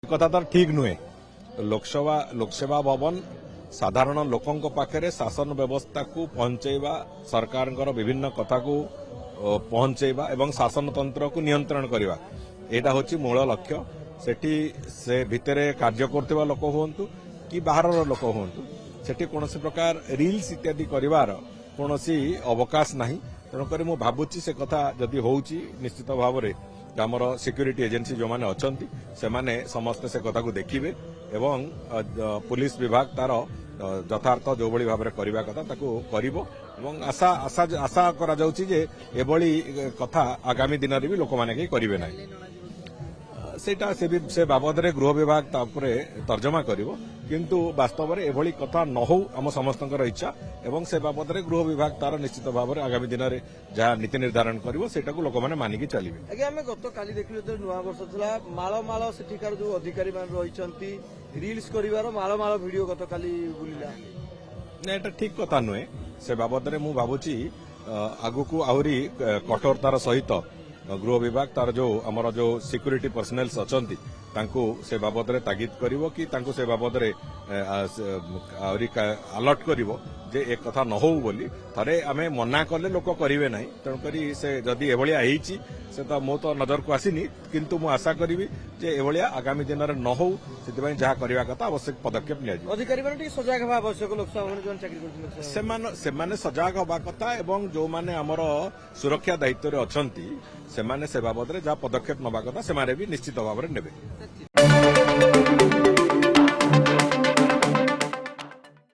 कथा तो ठीक नुहे। लोकसेवा भवन साधारण लोकंक पाखरे शासन व्यवस्था को पहुंचेबा, सरकार विभिन्न कथा को पहुंचेबा एवं शासन तंत्र को नियंत्रण करवा, एटा होची मूल लक्ष्य। सेठी से भितरे कार्य करथिबा लोक होंतु कि बाहर लोक होंतु, सेठी कोनोसी प्रकार रील्स इत्यादि करिवार कोनोसी अवकाश नाही। तेणुकर मु भाबुची से कथा जदि होउची निश्चित भाव में आमर सिक्यूरीटी एजेंसी जो माने अछंती से माने समस्त से कथा को देखिबे एवं पुलिस विभाग तार यथार्थ जो भली भाव में करबा कथा ताको करिवो एवं आशा आशा आशा करा जाउची जे एभली कथा आगामी दिन रे भी लोक माने के करिवे नाही। सेटा से बाबद रे गृह विभाग तापरे तर्जमा करिवो, किंतु वास्तव में एभली कथा न हो आम समस्तंकर इच्छा एवं से बाबद रे गृह विभाग तार निश्चित भाव में आगामी दिन में जहाँ नीति निर्धारण करिवो सेटा को लोक माने मानिकी चलिबे। आगे आमे गत काली देखिलु तो नुवा वर्ष थला माळ माळ सेठिकार जो अधिकारी मान रहिसंती रील्स करिवार माळ माळ वीडियो गत काली बुलिला ना, एटा ठीक कथा नुहे। से बाबद रे मु भाबुची आगु को आहुरी कठोरतार सहित गृह विभाग तार जो आमर जो सिक्यूरीटी पर्सनेल्स अछंती तांको से बाबद रे तागिद करिवो कि तांको से बाबद रे अलर्ट करिवो जे एक कथा न हो बोली। थरे आमे मना कले लोक करिवे नाही। तेणुकरी से जदि एभलिया हेइची से तो मो तो नजर को आसीनी, किंतु मु आशा करिवि जे एभलिया आगामी दिन रे न हो, सेतिबाई जहा करिवा कथा आवश्यक पदक्षेप लिया जाय। अधिकारी माने सजाग हवा आवश्यक लोकसभा भवन जोन चाकरी करथिले सेमाने सजाग हवा कथा एवं जो माने हमर सुरक्षा दायित्व रे अछंती सेमाने से बाबद रे जहा पदक्षेप नबा कथा सेमाने भी निश्चित भाव में नेबे।